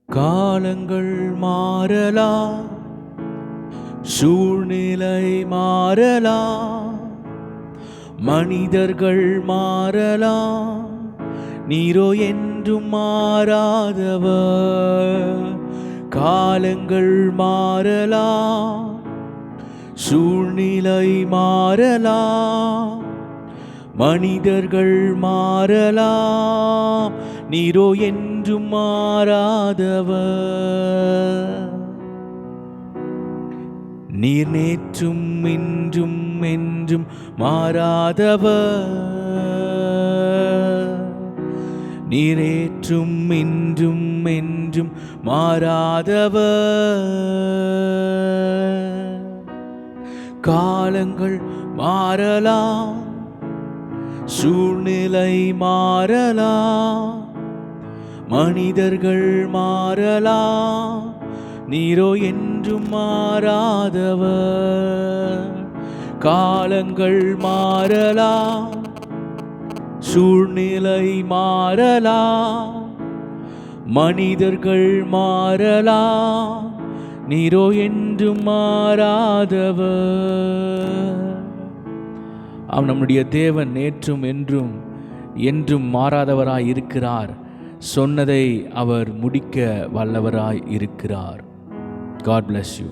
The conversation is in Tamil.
காலங்கள் மாறலாம், சூழ்நிலை மாறலாம், மனிதர்கள் மாறலாம், நீரோ என்றும் மாறாதவர். காலங்கள் மாறலாம், சூழ்நிலை மாறலாம், மனிதர்கள் மாறலாம், நீரோ என்றும் மாறாதவர். நீர் நேற்றும் இன்றும் என்றும் மாறாதவர். நீர் நேற்றும் இன்றும் என்றும் மாறாதவர். காலங்கள் மாறலாம், சூழ்நிலை மாறலாம், மனிதர்கள் மாறலாம், நீரோ என்றும் மாறாதவர். காலங்கள் மாறலாம், சூழ்நிலை மாறலாம், மனிதர்கள் மாறலாம், நீரோ என்றும் மாறாதவர். நம்முடைய தேவன் நேற்றும் என்றும் என்றும் மாறாதவராய் இருக்கிறார். சொன்னதை அவர் முடிக்க வல்லவராய் இருக்கிறார். God bless you.